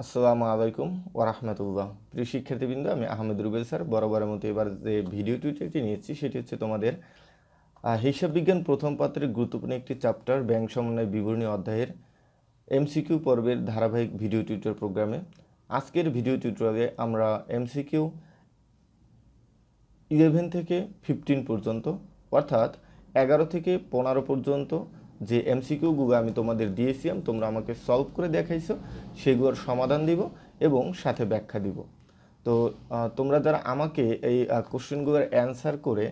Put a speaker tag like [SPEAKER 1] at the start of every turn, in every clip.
[SPEAKER 1] আসসালামু আলাইকুম ওরহমতুল্লাহ। প্রিয় শিক্ষার্থীবৃন্দ, আমি আহমেদ রুবেল স্যার বরাবরের মতো এবার যে ভিডিও টিউটোরিয়ালটি নিয়েছি সেটি হচ্ছে তোমাদের হিসাব বিজ্ঞান প্রথম পাত্রের গুরুত্বপূর্ণ একটি চ্যাপ্টার ব্যাংক সমন্বয় বিবরণী অধ্যায়ের এমসিকিউ পর্বের ধারাবাহিক ভিডিও টিউটোরিয়াল প্রোগ্রামে। আজকের ভিডিও টিউটোরিয়ালে আমরা এমসিকিউ 11 থেকে 15 পর্যন্ত, অর্থাৎ 11 থেকে 15 পর্যন্ত যে এমসিকিউগুলো আমি তোমাদের দিয়েছিলাম, তোমরা আমাকে সলভ করে দেখাইছো, সেগুলোর সমাধান দিব এবং সাথে ব্যাখ্যা দিব। তো তোমরা যারা আমাকে এই কোশ্চেনগুলোর অ্যান্সার করে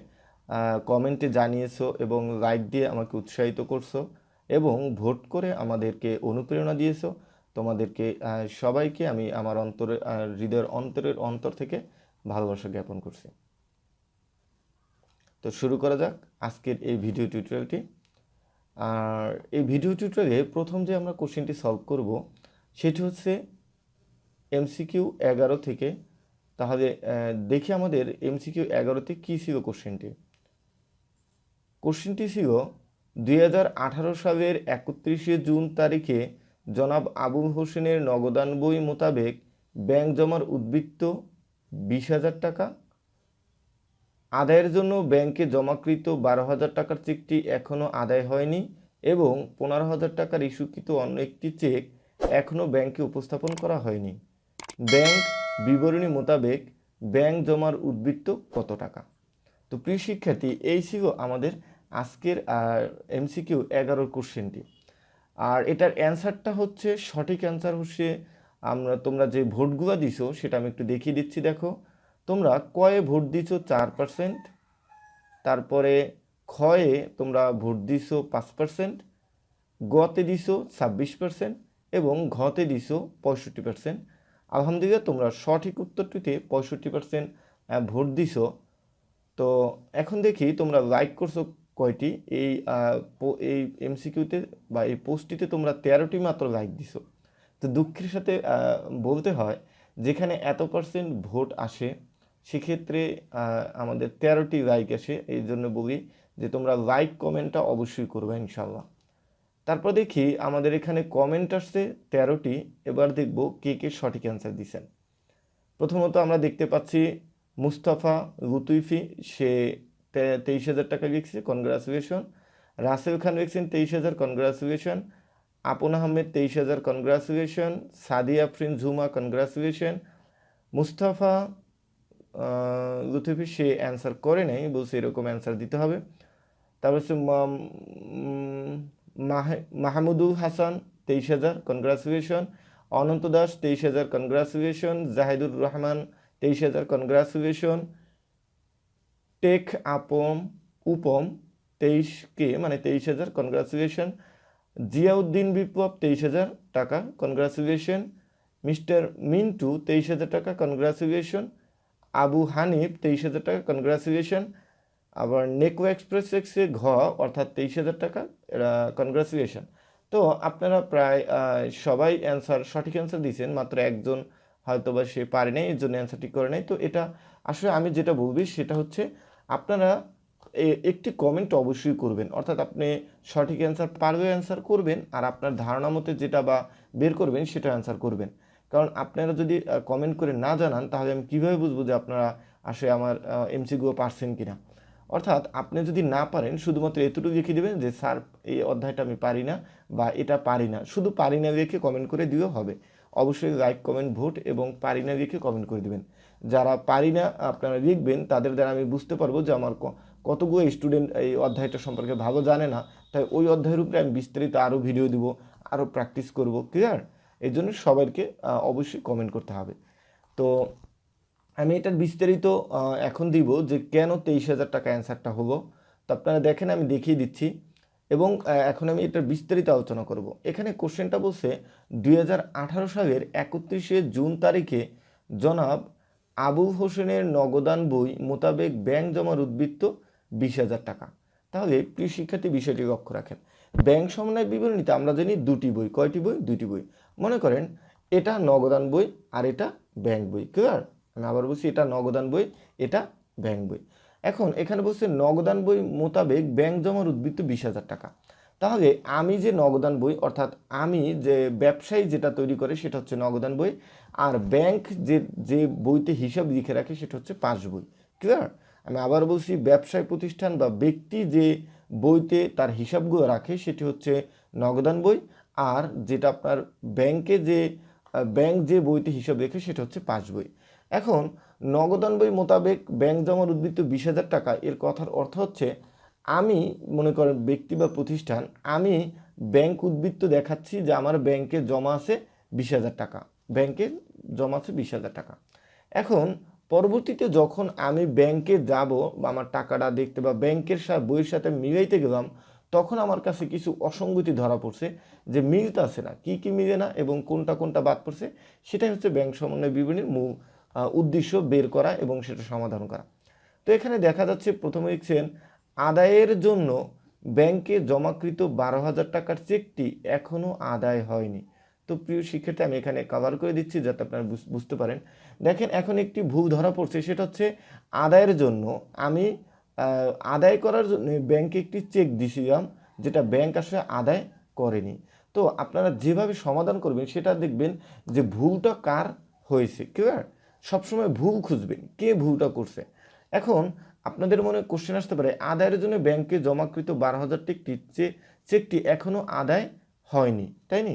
[SPEAKER 1] কমেন্টে জানিয়েছো এবং লাইক দিয়ে আমাকে উৎসাহিত করছো এবং ভোট করে আমাদেরকে অনুপ্রেরণা দিয়েছো, তোমাদেরকে সবাইকে আমি আমার হৃদয়ের অন্তর থেকে ভালোবাসা জ্ঞাপন করছি। তো শুরু করা যাক আজকের এই ভিডিও টিউটোরিয়ালটি। আর এই ভিডিও টিউটোরিয়ালে প্রথম যে আমরা কোশ্চেনটি সলভ করব সেটি হচ্ছে এমসিকিউ 11 থেকে। তাহলে দেখি আমাদের এমসিকিউ 11তে কী ছিল কোশ্চেনটি। কোশ্চেনটি ছিল 2018 সালের 31শে জুন তারিখে জনাব আবুল হোসেনের নগদান বই মোতাবেক ব্যাংক জমার উদ্বৃত্ত 20,000 টাকা, আদায়ের জন্য ব্যাংকে জমাকৃত 12,000 টাকার চেকটি এখনও আদায় হয়নি এবং 15,000 টাকার ইস্যুকৃত অন্য একটি চেক এখনও ব্যাংকে উপস্থাপন করা হয়নি। ব্যাংক বিবরণী মোতাবেক ব্যাংক জমার উদ্বৃত্ত কত টাকা? তো প্রিয় শিক্ষার্থী, এই ছিল আমাদের আজকের এমসিকিউ 11 কোশ্চেনটি। আর এটার অ্যান্সারটা হচ্ছে, সঠিক অ্যান্সার হচ্ছে, তোমরা যে ভোটগুলো দিছো সেটা আমি একটু দেখিয়ে দিচ্ছি। দেখো, তোমরা কয়ে ভোট দিছো 4%, তারপরে ক্ষয়ে তোমরা ভোট দিছো 5%, গতে দিছো 26% এবং ঘতে দিছো 65%। আলহামদুলিল্লাহ, তোমরা সঠিক উত্তরটিতে 65% ভোট দিছো। তো এখন দেখি তোমরা লাইক করছো কয়টি। এই এমসিকিউতে বা এই পোস্টটিতে তোমরা 13টি মাত্র লাইক দিছো। তো দুঃখের সাথে বলতে হয়, যেখানে এত পার্সেন্ট ভোট আসে সেক্ষেত্রে আমাদের 13টি লাইক আসে। এই জন্য বলি যে তোমরা লাইক কমেন্টটা অবশ্যই করবে ইনশাল্লাহ। তারপর দেখি আমাদের এখানে কমেন্ট আসছে 13টি। এবার দেখব কে কে সঠিক অ্যান্সার দিয়েছেন। প্রথমত আমরা দেখতে পাচ্ছি মুস্তাফা লুতুইফি, সে 23,000 টাকা লিখছে, কনগ্রাচুলেশন। রাসেল খান লিখছেন 23,000, congratulation. Apon Ahmed 23,000, congratulation. Sadia Afrin Jhuma, congratulation. Mustafa লুতুইফি সে অ্যান্সার করে নাই, বলছে এরকম অ্যান্সার দিতে হবে। তারপর হচ্ছে Mahmudul Hasan 23,000, congratulation. Ananta Das 23,000, congratulation. Zahidur Rahman 23,000, congratulation. টেক উপম 23K মানে 23,000, কনগ্রাচুলেশন। জিয়াউদ্দিন বিপ্লব 23,000 টাকা, কনগ্রাচুলেশন। মিস্টার মিন্টু 23,000 টাকা, কনগ্রাচুলেশন। আবু হানিফ 23,000 টাকা, কনগ্রাচুলেশন। আবার নেকো এক্সপ্রেস এক্সে ঘ অর্থাৎ 23,000 টাকা, কনগ্রাচুলেশন। তো আপনারা প্রায় সবাই সঠিক অ্যান্সার দিয়েছেন, মাত্র একজন হয়তো বা সে পারে নাই, এর জন্য অ্যান্সারটি করে নাই। তো এটা আসলে আমি যেটা বলবি সেটা হচ্ছে, আপনারা একটি কমেন্ট অবশ্যই করবেন, অর্থাৎ আপনি সঠিক অ্যান্সার পারলে অ্যান্সার করবেন, আর আপনার ধারণা মতে যেটা বা বের করবেন সেটা অ্যান্সার করবেন। কারণ আপনারা যদি কমেন্ট করে না জানান তাহলে আমি কীভাবে বুঝবো যে আপনারা আসলে আমার এমসিকিউ পারছেন কিনা। অর্থাৎ আপনি যদি না পারেন শুধুমাত্র এতটুকু লিখে দেবেন যে স্যার এই অধ্যায়টা আমি পারি না বা এটা পারি না, শুধু পারি না লিখে কমেন্ট করে দিলেও হবে। অবশ্যই লাইক কমেন্ট ভোট এবং পারি না লিখে কমেন্ট করে দিবেন। যারা পারি না আপনারা লিখবেন, তাদের দ্বারা আমি বুঝতে পারবো যে আমার কতগুলো স্টুডেন্ট এই অধ্যায়টা সম্পর্কে ভালো জানে না, তাই ওই অধ্যায়ের উপরে আমি বিস্তারিত আরও ভিডিও দিব, আরও প্র্যাকটিস করব। ক্লিয়ার? এই জন্য সবাইকে অবশ্যই কমেন্ট করতে হবে। তো আমি এটার বিস্তারিত এখন দিব যে কেন 23,000 টাকা অ্যান্সারটা হলো। তো আপনারা দেখেন, আমি দেখিয়ে দিচ্ছি এবং এখন আমি এটার বিস্তারিত আলোচনা করব। এখানে কোশ্চেনটা বলছে 2018 সালের 31শে জুন তারিখে জনাব আবুল হোসেনের নগদান বই মোতাবেক ব্যাংক জমার উদ্বৃত্ত 20,000 টাকা। তাহলে প্রিয় শিক্ষার্থী, বিষয়টি লক্ষ্য রাখেন, ব্যাংক সমন্বয় বিবরণীতে আমরা জানি দুটি বই। কয়টি বই? দুটি বই। মনে করেন এটা নগদান বই আর এটা ব্যাংক বই। ক্লিয়ার? আমি আবার বলছি, এটা নগদান বই, এটা ব্যাংক বই। এখন এখানে বলছে নগদান বই মোতাবেক ব্যাংক জমার উদ্বৃত্ত 20,000 টাকা। তাহলে আমি যে নগদান বই অর্থাৎ আমি যে ব্যবসায়ী যেটা তৈরি করে সেটা হচ্ছে নগদান বই, আর ব্যাংক যে যে বইতে হিসাব লিখে রাখে সেটা হচ্ছে পাস বই। ক্লিয়ার? আমি আবার বলছি, ব্যবসায় প্রতিষ্ঠান বা ব্যক্তি যে বইতে তার হিসাবগুলো রাখে সেটি হচ্ছে নগদান বই, আর যেটা আপনার ব্যাংকে যে ব্যাংক যে বইতে হিসাব রেখে সেটা হচ্ছে পাস বই। এখন নগদান বই মোতাবেক ব্যাংক জমার উদ্বৃত্ত 20,000 টাকা, এর কথার অর্থ হচ্ছে আমি মনে করেন ব্যক্তি বা প্রতিষ্ঠান, আমি ব্যাংক উদ্বৃত্ত দেখাচ্ছি যে আমার ব্যাংকে জমা আছে 20,000 টাকা, ব্যাংকে জমা আছে 20,000 টাকা। এখন পরবর্তীতে যখন আমি ব্যাংকে যাব বা আমার টাকাটা দেখতে বা ব্যাংকের বইয়ের সাথে মিলাইতে গেলাম, তখন আমার কাছে কিছু অসঙ্গতি ধরা পড়ছে যে মিলতে আসে না, কি কি মিলে না এবং কোনটা কোনটা বাদ পড়ছে, সেটাই হচ্ছে ব্যাংক সমন্বয় বিবরণীর মূল উদ্দেশ্য বের করা এবং সেটা সমাধান করা। তো এখানে দেখা যাচ্ছে প্রথমে লিখছেন আদায়ের জন্য ব্যাংকে জমাকৃত 12,000 টাকার চেকটি এখনও আদায় হয়নি। তো প্রিয় শিক্ষার্থী, আমি এখানে কভার করে দিচ্ছি যাতে আপনারা বুঝতে পারেন। দেখেন এখন একটি ভুল ধরা পড়ছে, সেটা হচ্ছে আদায়ের জন্য আমি আদায় করার জন্য ব্যাংকে একটি চেক দিছিলাম যেটা ব্যাংক আসলে আদায় করেনি। তো আপনারা যেভাবে সমাধান করবেন সেটা দেখবেন যে ভুলটা কার হয়েছে। ক্লিয়ার? সবসময় ভুল খুঁজবেন, কে ভুলটা করছে। এখন আপনাদের মনে কোশ্চেন আসতে পারে আদায়ের জন্য ব্যাংকে জমাকৃত 12,000 চেকটি এখনো আদায় হয়নি, তাই নি?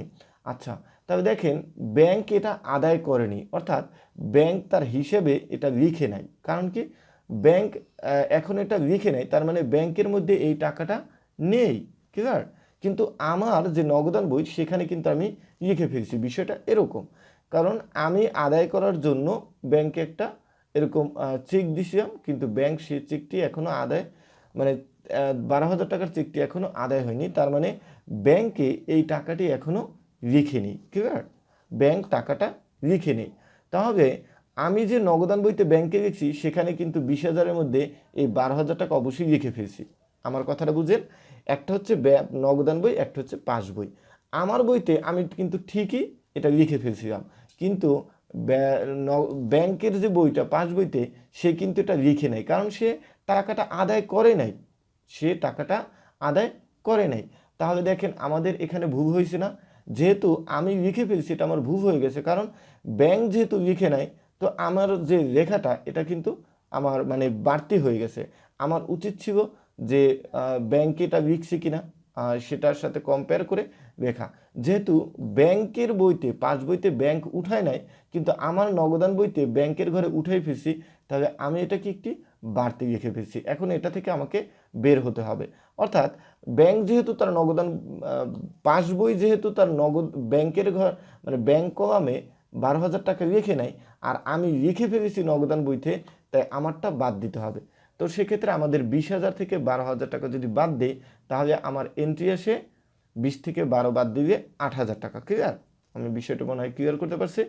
[SPEAKER 1] আচ্ছা, তবে দেখেন ব্যাংক এটা আদায় করেনি, অর্থাৎ ব্যাংক তার হিসেবে এটা লিখে নাই। কারণ কি, ব্যাংক এখন এটা লিখে নাই, তার মানে ব্যাংকের মধ্যে এই টাকাটা নেই। ক্লিয়ার? কিন্তু আমার যে নগদান বই সেখানে কিন্তু আমি লিখে ফেলছি। বিষয়টা এরকম, কারণ আমি আদায় করার জন্য ব্যাংকে একটা এরকম চেক দিছিলাম, কিন্তু ব্যাংক সেই চেকটি এখনো আদায় মানে 12,000 টাকার চেকটি এখনো আদায় হয়নি। তার মানে ব্যাংকে এই টাকাটি এখনো লিখেনি। ক্লিয়ার? ব্যাংক টাকাটা লিখেনি। তাহলে আমি যে নগদান বইতে ব্যাংকে লিখছি সেখানে কিন্তু 20,000-এর মধ্যে এই 12,000 টাকা অবশ্যই লিখে ফেলছি। আমার কথাটা বুঝেন? একটা হচ্ছে নগদান বই, একটা হচ্ছে পাস বই। আমার বইতে আমি কিন্তু ঠিকই এটা লিখে ফেলছিলাম, কিন্তু ব্যাংকের যে বইটা পাস বইতে সে কিন্তু এটা লিখে নাই, কারণ সে টাকাটা আদায় করে নাই, সে টাকাটা আদায় করে নাই। তাহলে দেখেন আমাদের এখানে ভুল হয়েছে না? যেহেতু আমি লিখে ফেলছি এটা আমার ভুল হয়ে গেছে, কারণ ব্যাংক যেহেতু লিখে নাই, তো আমার যে লেখাটা এটা কিন্তু আমার মানে বাড়তি হয়ে গেছে। আমার উচিত ছিল যে ব্যাংকে এটা লিখছি কিনা সেটার সাথে কম্পেয়ার করে লেখা। যেহেতু ব্যাংকের বইতে পাস বইতে ব্যাংক উঠায় নাই, কিন্তু আমার নগদান বইতে ব্যাংকের ঘরে উঠাই ফেলছি, তাহলে আমি এটাকে একটি বাড়তি লিখে ফেলছি। এখন এটা থেকে আমাকে বের হতে হবে। অর্থাৎ ব্যাংক যেহেতু তার নগদান পাস বই যেহেতু তার নগদ ব্যাংকের ঘর মানে ব্যাংক কলামে 12,000 টাকা লিখে নাই, আর আমি লিখে ফেলেছি নগদান বইতে, তাই আমারটা বাদ দিতে হবে। তো সেক্ষেত্রে আমাদের 20,000 থেকে 12,000 টাকা যদি বাদ দিই, তাহলে আমার এন্ট্রি আসে 20 থেকে 12 বাদ দিলে 8,000 টাকা। ক্লিয়ার? আমি বিষয়টা মনে হয় ক্লিয়ার করতে পারছি।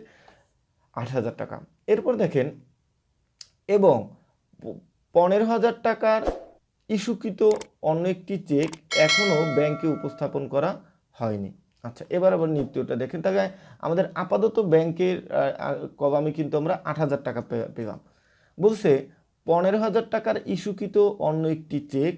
[SPEAKER 1] 8,000 টাকা। এরপর দেখেন, এবং 15,000 টাকার ইস্যুকৃত অন্য একটি চেক এখনও ব্যাংকে উপস্থাপন করা হয়নি। আচ্ছা, এবার আবার নিত্যটা দেখেন। তাহলে আমাদের আপাতত ব্যাংকের কলামে কিন্তু আমরা 8,000 টাকা পেলাম। বলছে 15,000 টাকার ইস্যুকৃত অন্য একটি চেক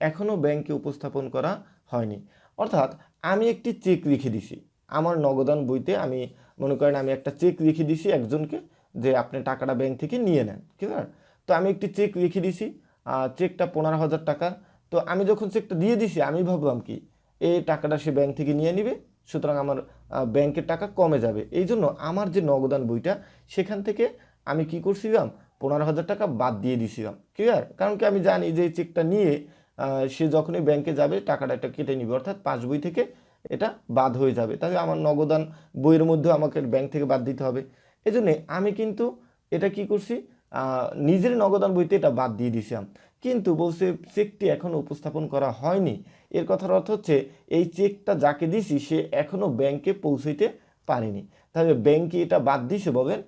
[SPEAKER 1] এখনও ব্যাংকে উপস্থাপন করা হয়নি। অর্থাৎ আমি একটি চেক লিখে দিছি আমার নগদান বইতে, আমি মনে করেন আমি একটা চেক লিখে দিছি একজনকে যে আপনি টাকাটা ব্যাংক থেকে নিয়ে নেন। ঠিক আছে? তো আমি একটি চেক লিখে দিছি, চেকটা 15,000 টাকা। তো আমি যখন চেকটা দিয়ে দিছি আমি ভাবলাম কি এই টাকাটা সে ব্যাংক থেকে নিয়ে নিবে, সুতরাং আমার ব্যাংকের টাকা কমে যাবে। এই জন্য আমার যে নগদান বইটা সেখান থেকে আমি কি করছিলাম, 15,000 টাকা বাদ দিয়ে দিছিলাম। ক্লিয়ার? কারণ কি আমি জানি যে এই চেকটা নিয়ে সে যখনই ব্যাংকে যাবে টাকাটা একটা কেটে নিবে, অর্থাৎ পাস বই থেকে এটা বাদ হয়ে যাবে। তাহলে আমার নগদান বইয়ের মধ্যে আমাকে ব্যাংক থেকে বাদ দিতে হবে। এই জন্যে আমি কিন্তু এটা কি করছি, নিজের নগদান বইতে এটা বাদ দিয়ে দিছিলাম। কিন্তু বলছে চেকটি এখনও উপস্থাপন করা হয়নি। এর কথার অর্থ হচ্ছে এই চেকটা যাকে দিছি সে এখনও ব্যাংকে পৌঁছাইতে পারেনি। তাহলে ব্যাংকে এটা বাদ দিছে বলেন,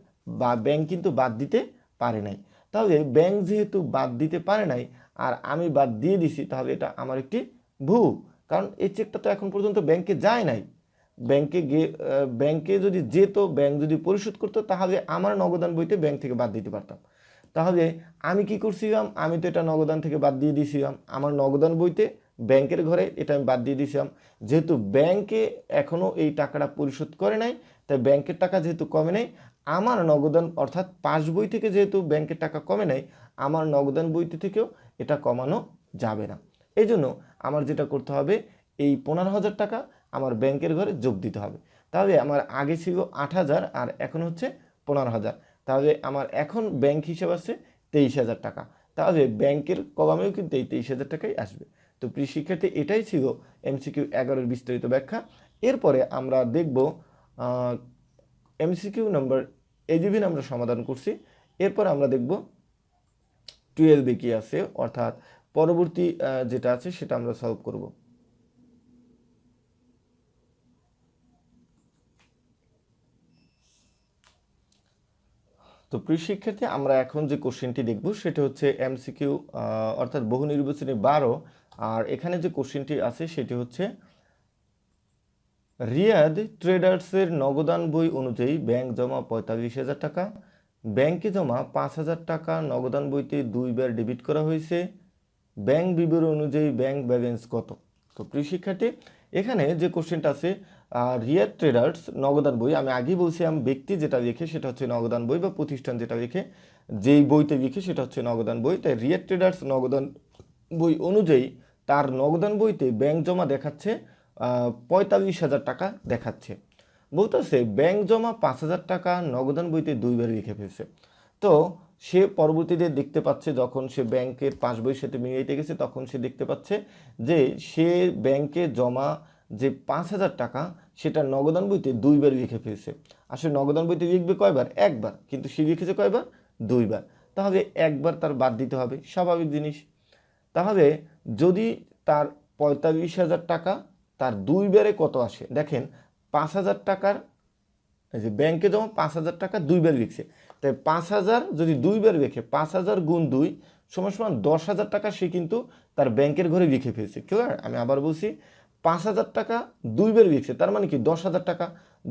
[SPEAKER 1] বা ব্যাংক কিন্তু বাদ দিতে পারে নাই। তাহলে ব্যাংক যেহেতু বাদ দিতে পারে নাই আর আমি বাদ দিয়ে দিছি, তাহলে এটা আমার একটি ভুল। কারণ এই চেকটা তো এখন পর্যন্ত ব্যাংকে যায় নাই। ব্যাংকে যদি যেত, ব্যাংক যদি পরিশোধ করতো, তাহলে আমার নগদান বইতে ব্যাংক থেকে বাদ দিতে পারতাম। তাহলে আমি কি করছিলাম, আমি তো এটা নগদান থেকে বাদ দিয়ে দিয়েছিলাম, আমার নগদান বইতে ব্যাংকের ঘরে এটা আমি বাদ দিয়ে দিয়েছিলাম। যেহেতু ব্যাংকে এখনও এই টাকাটা পরিশোধ করে নাই, তাই ব্যাংকের টাকা যেহেতু কমে নাই, আমার নগদান অর্থাৎ পাস বই থেকে যেহেতু ব্যাংকের টাকা কমে নাই, আমার নগদান বইতে থেকেও এটা কমানো যাবে না। এই জন্য আমার যেটা করতে হবে, এই 15,000 টাকা আমার ব্যাংকের ঘরে যোগ দিতে হবে। তাহলে আমার আগে ছিল 8,000 আর এখন হচ্ছে 15,000। তাহলে আমার এখন ব্যাংক হিসাব আছে 23,000 টাকা। তাহলে ব্যাংকের কলামেও কিন্তু এই 23,000 টাকাই আসবে। তো প্রিয় শিক্ষার্থী, এটাই ছিল MCQ 11-এর বিস্তারিত ব্যাখ্যা। এরপরে আমরা দেখব MCQ নাম্বার AGV আমরা সমাধান করছি। এরপর আমরা দেখব 12-এ কি আছে, অর্থাৎ পরবর্তী যেটা আছে সেটা আমরা সলভ করব। তো প্রিয় শিক্ষার্থী, আমরা এখন যে কোশ্চেনটি দেখব সেটা হচ্ছে MCQ অর্থাৎ বহু নির্বাচনী 12, আর এখানে যে কোশ্চেনটি আছে সেটি হচ্ছে রিয়াদ ট্রেডার্সের নগদান বই অনুযায়ী ব্যাংক জমা 45,000 টাকা, ব্যাংকে জমা 5,000 টাকা নগদান বইতে 2 বার ডেবিট করা হয়েছে, ব্যাংক বিবরণ অনুযায়ী ব্যাংক ব্যালেন্স কত। তো প্রিয় শিক্ষার্থী, এখানে যে কোশ্চেনটা আছে রিয়াদ ট্রেডার্স নগদান বই, আমি আগেই বলছিলাম ব্যক্তি যেটা লিখে সেটা হচ্ছে নগদান বই, বা প্রতিষ্ঠান যেটা লিখে যেই বইতে লিখে সেটা হচ্ছে নগদান বই। তাই রিয়াদ ট্রেডার্স নগদান বই অনুযায়ী তার নগদান বইতে ব্যাংক জমা দেখাচ্ছে 45,000 টাকা দেখাচ্ছে। বলতেছে ব্যাংক জমা 5,000 টাকা নগদান বইতে 2 বার লিখে ফেলছে। তো সে পরবর্তীতে দেখতে পাচ্ছে, যখন সে ব্যাংকের পাস বইয়ের সাথে মিলাইতে গেছে তখন সে দেখতে পাচ্ছে যে সে ব্যাংকে জমা যে 5,000 টাকা সেটা নগদান বইতে 2 বার লিখে ফেলছে। আসলে নগদান বইতে লিখবে কয়বার? একবার, কিন্তু সে লিখেছে কয়বার? 2 বার। তাহলে একবার তার বাদ দিতে হবে, স্বাভাবিক জিনিস। তাহলে যদি তার 45,000 টাকা তার 2 বারে কত আসে দেখেন, 5,000 টাকার এই যে ব্যাংকে জমা 5,000 টাকা 2 বার লিখছে, তাই 5,000 যদি 2 বার লিখে 5,000 গুণ 2 সমান সমান 10,000 টাকা সে কিন্তু তার ব্যাংকের ঘরে লিখে ফেলছে। ক্লিয়ার? আমি আবার বলছি, 5,000 টাকা 2 বার লিখছে, তার মানে কি 10,000 টাকা।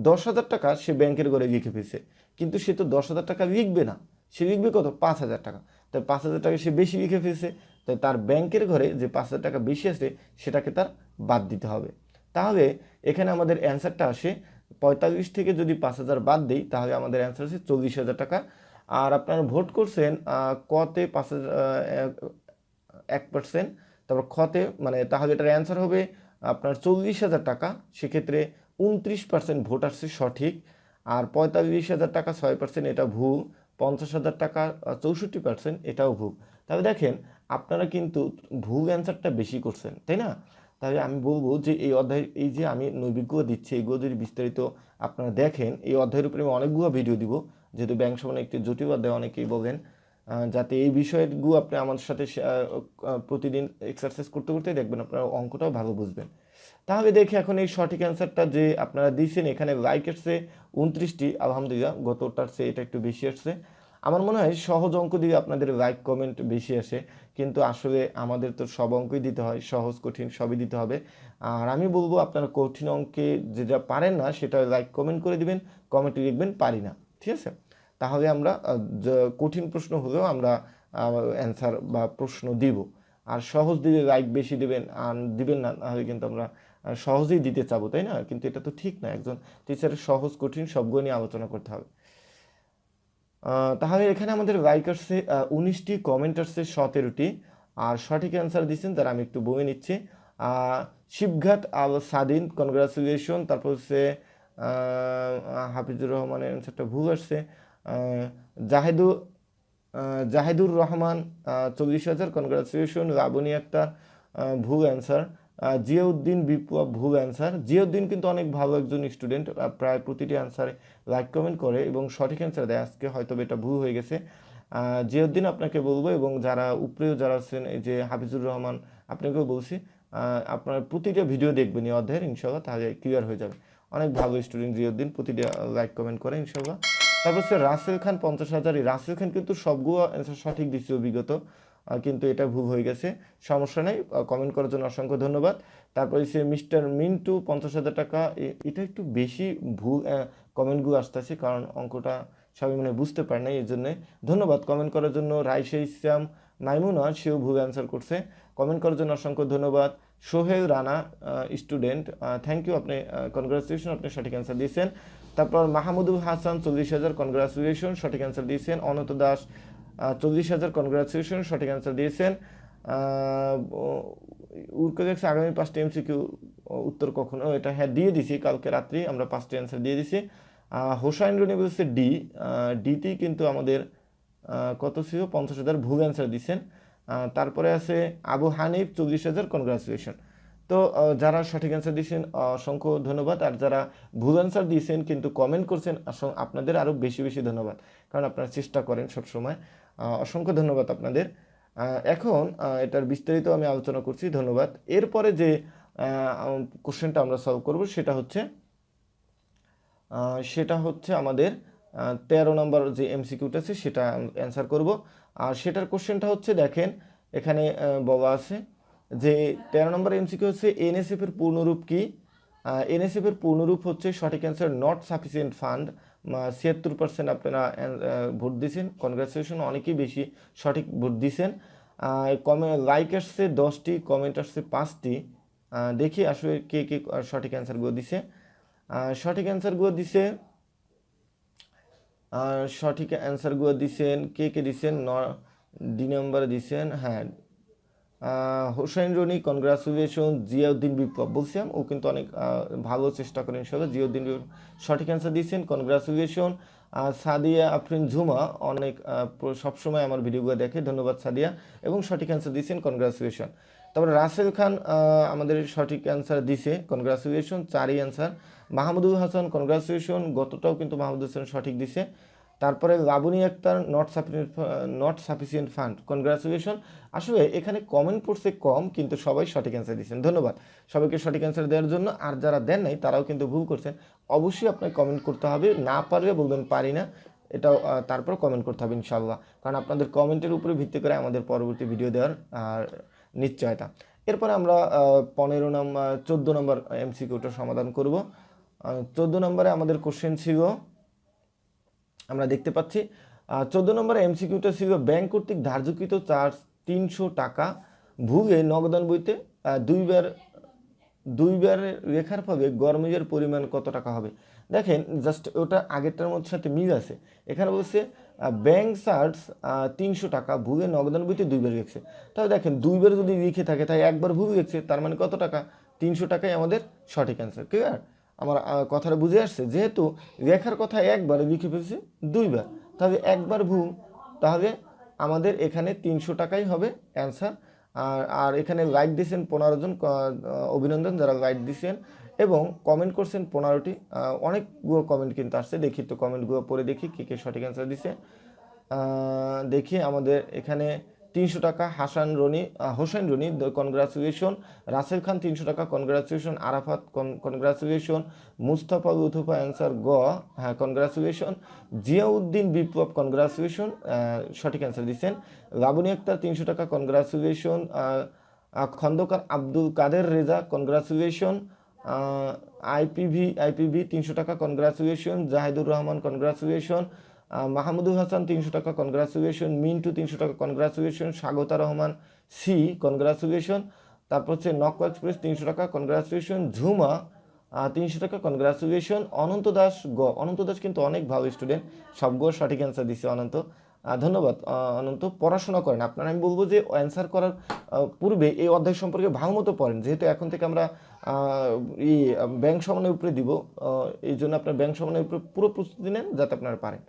[SPEAKER 1] 10,000 টাকা সে ব্যাংকের ঘরে লিখে ফেলছে, কিন্তু সে তো 10,000 টাকা লিখবে না, সে লিখবে কত? 5,000 টাকা। তাই 5,000 টাকা সে বেশি লিখে ফেলছে, তাই তার ব্যাংকের ঘরে যে 5,000 টাকা বেশি আছে সেটাকে তার বাদ দিতে হবে। তাহলে এখানে আমাদের অ্যান্সারটা আসে 45 থেকে যদি 5,000 বাদ দিই তাহলে আমাদের অ্যান্সার আছে 40,000 টাকা। আর আপনারা ভোট করছেন কতে 1%, তারপর খতে, মানে তাহলে এটার অ্যান্সার হবে আপনার 40,000 টাকা। সেক্ষেত্রে 29% ভোট আসছে সঠিক, আর 45,000 টাকা 6% এটা ভুল, 50,000 টাকা 64% এটাও ভুল। তাহলে দেখেন আপনারা কিন্তু ভুল অ্যান্সারটা বেশি করছেন, তাই না? তাহলে আমি বলবো যে এই অধ্যায়, এই যে আমি নৈবিকগুলো দিচ্ছি এগুলো যদি বিস্তারিত আপনারা দেখেন, এই অধ্যায়ের উপরে আমি অনেকগুলো ভিডিও দিব, যেহেতু ব্যাংক সমানে একটি জটিল অধ্যায় অনেকেই বলেন, যাতে এই বিষয়গুলো আপনি আমাদের সাথে প্রতিদিন এক্সারসাইজ করতে করতে দেখবেন আপনারা অঙ্কটাও ভালো বুঝবেন। তাহলে দেখি এখন এই সঠিক অ্যান্সারটা যে আপনারা দিয়েছেন, এখানে লাইক আসছে 29টি, আলহামদুলিল্লাহ, গতটার চেয়ে এটা একটু বেশি আসছে। আমার মনে হয় সহজ অঙ্ক দিয়ে আপনাদের লাইক কমেন্ট বেশি আসে, কিন্তু আসলে আমাদের তো সব অঙ্কই দিতে হয়, সহজ কঠিন সবই দিতে হবে। আর আমি বলবো আপনারা কঠিন অঙ্কে যেটা পারেন না সেটা লাইক কমেন্ট করে দিবেন, কমেন্টে লিখবেন পারি না, ঠিক আছে? তাহলে আমরা কঠিন প্রশ্ন হলেও আমরা অ্যান্সার বা প্রশ্ন দিব। আর সহজ দিলে লাইক বেশি দেবেন, আর দিবেন না, তাহলে কিন্তু আমরা সহজেই দিতে চাবো, তাই না? কিন্তু এটা তো ঠিক না, একজন টিচারের সহজ কঠিন সবগুলো নিয়ে আলোচনা করতে হবে। তাহলে এখানে আমাদের লাইক আসছে 19টি, কমেন্ট আসছে 17টি, আর সঠিক অ্যান্সার দিচ্ছেন তারা আমি একটু বই নিচ্ছি। শিবঘাট আল সাদিন, কনগ্রাচুলেশন। তারপর হচ্ছে হাফিজুর রহমানের অ্যান্সারটা ভুল আসছে। জাহিদুর রহমান 40,000, কনগ্রাচুলেশন। লাবণী আক্তার ভুল অ্যান্সার। জিয়াউদ্দিন বিপ্লব ভুল অ্যান্সার। জিয়াউদ্দিন কিন্তু অনেক ভালো একজন স্টুডেন্ট, প্রায় প্রতিটি অ্যান্সারে লাইক কমেন্ট করে এবং সঠিক অ্যান্সার দেয়। আজকে হয়তো এটা ভুল হয়ে গেছে। জিয়াউদ্দিন আপনাকে বলবো, এবং যারা উপরেও যারা আছেন, এই যে হাফিজুর রহমান, আপনাকেও বলছি আপনার প্রতিটা ভিডিও দেখবেন এই অধ্যায়ের, ইনশাল্লাহ, তাহলে ক্লিয়ার হয়ে যাবে। অনেক ভালো স্টুডেন্ট জিয়াউদ্দিন, প্রতিটা লাইক কমেন্ট করে ইনশাল্লাহ। তারপর হচ্ছে রাসেল খান 50,000। রাসেল খান কিন্তু সবগুলো অ্যান্সার সঠিক দিচ্ছে অভিজ্ঞত, কিন্তু এটা ভুল হয়ে গেছে, সমস্যা নেই, কমেন্ট করার জন্য অসংখ্য ধন্যবাদ। তারপর হচ্ছে মিস্টার মিন্টু 50,000 টাকা। এটা একটু বেশি ভুল কমেন্টগুলো আসতেছে, কারণ অঙ্কটা সবাই মানে বুঝতে পারে না, এই জন্যে। ধন্যবাদ কমেন্ট করার জন্য। রাইসা ইসলাম মাইমুনা, সেও ভুল অ্যান্সার করছে, কমেন্ট করার জন্য অসংখ্য ধন্যবাদ। Sohel Rana student, thank you, আপনি কনগ্রাচুলেশন, আপনি সঠিক অ্যান্সার দিয়েছেন। তারপর মাহমুদুল হাসান 40,000 কনগ্রাচুলেশন, সঠিক অ্যান্সার দিয়েছেন। অনন্ত দাস 40,000 কনগ্রাচুলেশন, সঠিক অ্যান্সার দিয়েছেন। উর্কে দেখছে আগামী 5টি এমসিকিউ উত্তর কখনো, এটা হ্যাঁ দিয়ে দিছি, কালকে রাত্রি আমরা 5টি অ্যান্সার দিয়ে দিছি। হোসাইন রনি বলছে ডি, ডিতেই কিন্তু আমাদের কত ছিল 50,000 ভুল অ্যান্সার দিচ্ছেন। তারপরে আছে আবু হানিফ 40,000 কনগ্রাচুলেশন। তো যারা সঠিক অ্যান্সার দিয়েছেন অসংখ্য ধন্যবাদ, আর যারা ভুল অ্যান্সার দিয়েছেন কিন্তু কমেন্ট করছেন আপনাদের আরও বেশি বেশি ধন্যবাদ, কারণ আপনারা চেষ্টা করেন সবসময়। অসংখ্য ধন্যবাদ আপনাদের। এখন এটার বিস্তারিত আমি আলোচনা করছি, ধন্যবাদ। এরপরে যে কোশ্চেনটা আমরা সলভ করব সেটা হচ্ছে আমাদের 13 নম্বর যে এমসিকিউটা আছে সেটা অ্যান্সার করব। আর সেটার কোশ্চেনটা হচ্ছে, দেখেন এখানে বলা আছে যে 13 নম্বর এমসিকিউ হচ্ছে এনএসএফ এর পূর্ণরূপ কি? এনএসএফ এর পূর্ণরূপ হচ্ছে, সঠিক অ্যান্সার নট সাফিসিয়েন্ট ফান্ড। 76% আপনারা ভোট দিয়েছেন, কনগ্রাচুলেশন, অনেকেই বেশি সঠিক ভোট দিয়েছেন। লাইক আসছে 10টি, কমেন্ট আসছে 5টি। দেখি আসলে কে কে সঠিক অ্যান্সারগুলো দিছে। সঠিক অ্যান্সারগুলো দিছেন কে কে দিছেন, ডি নাম্বার দিছেন, হ্যাঁ হোসেন রনি কনগ্রাচুলেশন। জিয়াউদ্দিন বিপ্লব বলছিলাম, ও কিন্তু অনেক ভালো চেষ্টা করেন ইনশাআল্লাহ। জিয়াউদ্দিন বিপ্লব সঠিক অ্যান্সার দিয়েছেন, কনগ্রাচুলেশন। সাদিয়া আফরিন ঝুমা অনেক সবসময় আমার ভিডিওগুলো দেখে, ধন্যবাদ সাদিয়া, এবং সঠিক অ্যান্সার দিয়েছেন, কনগ্রাচুলেশন। তারপরে রাসেল খান আমাদের সঠিক অ্যান্সার দিছে, কনগ্রাচুলেশন, 4ই অ্যান্সার। মাহমুদুল হাসান কনগ্রাচুলেশন, গতটাও কিন্তু মাহমুদুল হাসান সঠিক দিছে। তারপরে Labani Akter not sufficient fund, congratulation. আসলে এখানে কমেন্ট পড়ছে কম, কিন্তু সবাই সঠিক অ্যান্সার দিয়েছেন, ধন্যবাদ সবাইকে সঠিক অ্যান্সার দেওয়ার জন্য। আর যারা দেন নাই তারাও কিন্তু ভুল করছেন, অবশ্যই আপনাকে কমেন্ট করতে হবে, না পারলে বলবেন পারি না, এটাও তারপর কমেন্ট করতে হবে ইনশাল্লাহ, কারণ আপনাদের কমেন্টের উপরে ভিত্তি করে আমাদের পরবর্তী ভিডিও দেওয়ার নিশ্চয়তা। এরপরে আমরা 14 নম্বর এমসিকিউটা সমাধান করব। 14 নম্বরে আমাদের কোশ্চেন ছিল, আমরা দেখতে পাচ্ছি 14 নম্বরে এমসিকিউটা ছিল, ব্যাংক কর্তৃক ধার্যকৃত চার্জ 300 টাকা ভুগে নগদান বইতে দুইবার রেখার ফলে গরমিজের পরিমাণ কত টাকা হবে? দেখেন জাস্ট ওটা আগেরটার মধ্যে সাথে মিল আছে। এখানে বলছে ব্যাংক চার্জ 300 টাকা ভুগে নগদান বইতে 2বার রেখেছে। তাহলে দেখেন 2বার যদি লিখে থাকে তাই একবার ভুল রেখেছে, তার মানে কত টাকা? 300 টাকাই আমাদের সঠিক অ্যান্সার। ক্লিয়ার? আমার কথাটা বুঝে আসছে? যেহেতু রেখার কথা একবার লিখে ফেলছে 2বার, তাহলে একবার ভুল, তাহলে আমাদের এখানে 300 টাকাই হবে অ্যান্সার। আর এখানে লাইক দিয়েছেন 15 জন, অভিনন্দন যারা লাইক দিয়েছেন, এবং কমেন্ট করছেন 15টি। অনেকগুলো কমেন্ট কিন্তু আসছে, দেখি তো কমেন্টগুলো পড়ে দেখি কে কে সঠিক অ্যান্সার দিছে। দেখি আমাদের এখানে 300 টাকা হোসেন রনি কনগ্রাচুলেশন। রাসেল খান 300 টাকা, কনগ্রাচুলেশন। আরাফাত কনগ্রাচুলেশন। মুস্তাফা লুথুফা অ্যান্সার গ, হ্যাঁ কনগ্রাচুলেশন। জিয়াউদ্দিন বিপ্লব কনগ্রাচুলেশন, সঠিক অ্যান্সার দিচ্ছেন। লাবণী আক্তার 300 টাকা, congratulation. Khandakar Abdul Kader Reza congratulation. IPV 300 টাকা, কনগ্রাচুলেশন। জাহিদুর রহমান কনগ্রাচুলেশন। মাহমুদুল হাসান 300 টাকা, কনগ্রাচুলেশন। মিন্টু 300 টাকা, congratulation. Swagata Rahman C, congratulation. তারপর হচ্ছে নকওয়া এক্সপ্রেস 300 টাকা, কনগ্রাচুলেশন। ঝুমা 300 টাকা, কনগ্রাচুলেশন। অনন্ত দাস গ, অনন্ত দাস কিন্তু অনেক ভালো স্টুডেন্ট, সবগুলো সঠিক অ্যান্সার দিচ্ছে অনন্ত, ধন্যবাদ অনন্ত। পড়াশোনা করেন আপনারা, আমি বলবো যে অ্যান্সার করার পূর্বে এই অধ্যায় সম্পর্কে ভালো মতো পড়েন, যেহেতু এখন থেকে আমরা ব্যাংক সমন্বয়ের উপরে দিব, এই জন্য আপনার ব্যাংক সমন্বয়ের উপরে পুরো প্রস্তুতি নেন যাতে আপনারা পারেন।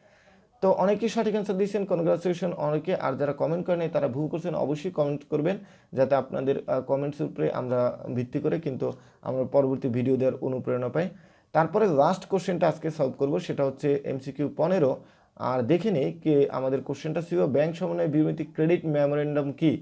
[SPEAKER 1] তো অনেকেই সঠিক অ্যান্সার দিয়েছেন, কনগ্রাচুলেশন অনেকে। আর যারা কমেন্ট করেন তারা ভুল করছেন, অবশ্যই কমেন্ট করবেন, যাতে আপনাদের কমেন্টসের উপরে আমরা ভিত্তি করে কিন্তু আমরা পরবর্তী ভিডিও দেওয়ার অনুপ্রেরণা পাই। তারপরে লাস্ট কোশ্চেনটা আজকে সলভ করব, সেটা হচ্ছে এমসিকিউ 15। আর দেখে নেই কে আমাদের কোশ্চেনটা ছিল, ব্যাংক সমন্বয় বিবৃতি ক্রেডিট মেমোরেন্ডাম কি?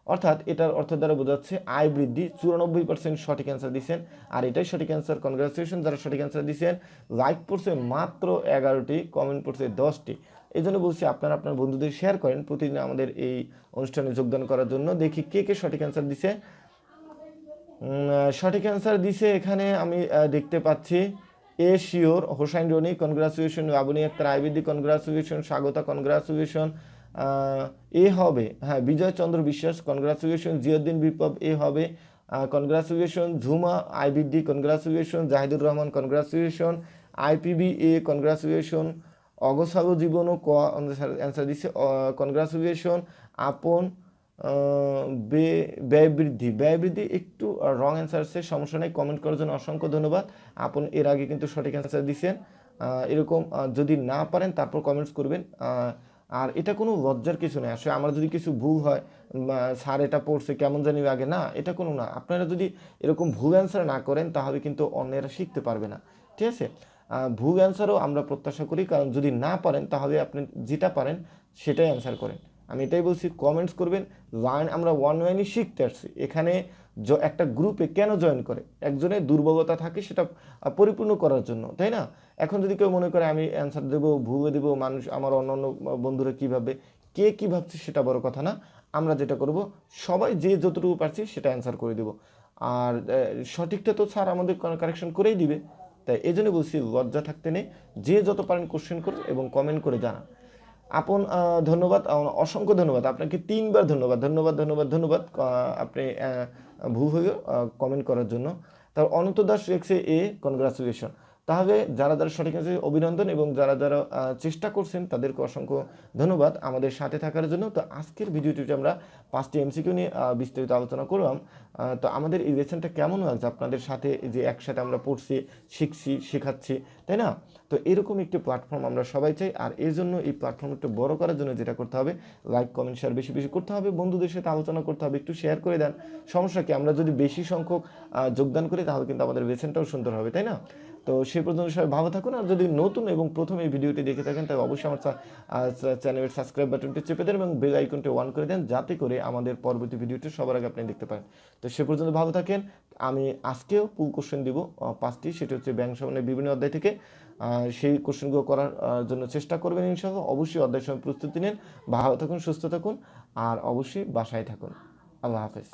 [SPEAKER 1] অর্থাৎ এটার অর্থ দ্বারা বোঝাচ্ছে আয় বৃদ্ধি। 94% সঠিক অ্যান্সার দিচ্ছেন, আর এটাই সঠিক অ্যান্সার, কনগ্রাচুলেশন যারা সঠিক অ্যান্সার দিচ্ছেন। লাইক পড়ছে মাত্র 11টি, কমেন্ট পড়ছে 10টি। এই জন্য বলছি আপনারা আপনার বন্ধুদের শেয়ার করেন প্রতিদিন আমাদের এই অনুষ্ঠানে যোগদান করার জন্য। দেখি কে কে সঠিক অ্যান্সার দিছে। সঠিক অ্যান্সার দিছে এখানে আমি দেখতে পাচ্ছি A sure, Hossain Rony congratulation. Labani Akter IBD congratulation. Swagata congratulation. A হবে, হ্যাঁ বিজয় চন্দ্র বিশ্বাস কনগ্রাচুলেশন। জিয়াউদ্দিন বিপ্লব এ হবে। Congratulation. Jhuma IBD congratulation. Zahidur Rahman congratulation. IPBA congratulation. অগসাগু জীবনও অ্যান্সার দিচ্ছে কনগ্রাচুলেশন। আপন ব্যয় বৃদ্ধি একটু রং অ্যান্সার আছে, সমস্যা নেই, কমেন্ট করার জন্য অসংখ্য ধন্যবাদ। আপন এর আগে কিন্তু সঠিক অ্যান্সার দিচ্ছেন। এরকম যদি না পারেন তারপর কমেন্টস করবেন। আর এটা কোনো লজ্জার কিছু নেই, আসলে আমার যদি কিছু ভুল হয়, স্যার এটা পড়ছে কেমন জানি আগে, না এটা কোনো না। আপনারা যদি এরকম ভুল অ্যান্সার না করেন তাহলে কিন্তু অন্যেরা শিখতে পারবে না, ঠিক আছে। ভুল অ্যান্সারও আমরা প্রত্যাশা করি, কারণ যদি না পারেন তাহলে আপনি যেটা পারেন সেটাই অ্যান্সার করেন। আমি এটাই বলছি, কমেন্টস করবেন। আমরা অনলাইনে শিখতে আসছি, এখানে একটা গ্রুপে কেন জয়েন করে, একজনের দুর্বলতা থাকে সেটা পরিপূর্ণ করার জন্য, তাই না। এখন যদি কেউ মনে করে আমি অ্যান্সার দেবো, ভুলে দেবো, মানুষ আমার অন্যান্য বন্ধুরা কী ভাববে, কে কী ভাবছে সেটা বড় কথা না। আমরা যেটা করব, সবাই যে যতটুকু পারছি সেটা অ্যান্সার করে দেবো। আর সঠিকটা তো স্যার আমাদের কারেকশন করেই দিবে। তাই এই জন্য বলছি, লজ্জা থাকতে নেই, যে যত পারেন কোশ্চেন করুন এবং কমেন্ট করে জানান। আপন ধন্যবাদ, অসংখ্য ধন্যবাদ আপনাকে, 3বার ধন্যবাদ ধন্যবাদ ধন্যবাদ ধন্যবাদ। আপনি ভুল হয়ে কমেন্ট করার জন্য। তার অনন্ত দাস রেখেছে কনগ্রাচুলেশন। তাহলে যারা যারা সঠিক আছে অভিনন্দন, এবং যারা যারা চেষ্টা করছেন তাদেরকে অসংখ্য ধন্যবাদ আমাদের সাথে থাকার জন্য। তো আজকের ভিডিওটিতে আমরা 5টি MCQ নিয়ে বিস্তারিত আলোচনা করলাম। তো আমাদের এই লেসনটা কেমন লাগছে আপনাদের সাথে, যে একসাথে আমরা পড়ছি, শিখছি, শেখাচ্ছি, তাই না। তো এরকম একটি প্ল্যাটফর্ম আমরা সবাই চাই। আর এর জন্য এই প্ল্যাটফর্মটা বড় করার জন্য যেটা করতে হবে, লাইক কমেন্ট শেয়ার বেশি বেশি করতে হবে, বন্ধুদের সাথে আলোচনা করতে হবে, একটু শেয়ার করে দেন, সমস্যা কি। আমরা যদি বেশি সংখ্যক যোগদান করি তাহলে কিন্তু আমাদের লেসনটাও সুন্দর হবে, তাই না। তো সেই পর্যন্ত সবাই ভালো থাকুন। আর যদি নতুন এবং প্রথম এই ভিডিওটি দেখে থাকেন তাহলে অবশ্যই আমার চ্যানেলের সাবস্ক্রাইব বাটনটি চেপে দেন এবং বেল আইকনটি অন করে দেন, যাতে করে আমাদের পরবর্তী ভিডিওটি সবার আগে আপনি দেখতে পারেন। তো সে পর্যন্ত ভালো থাকেন। আমি আজকেও ফুল কোশ্চেন দিব 5টি, সেটি হচ্ছে ব্যাংক সমন্বয়ের বিভিন্ন অধ্যায় থেকে। সেই কোশ্চেনগুলো করার জন্য চেষ্টা করবেন ইনশাআল্লাহ। অবশ্যই অধ্যায়ের সময় প্রস্তুতি নেন। ভালো থাকুন, সুস্থ থাকুন, আর অবশ্যই বাসায় থাকুন। আল্লাহ হাফেজ।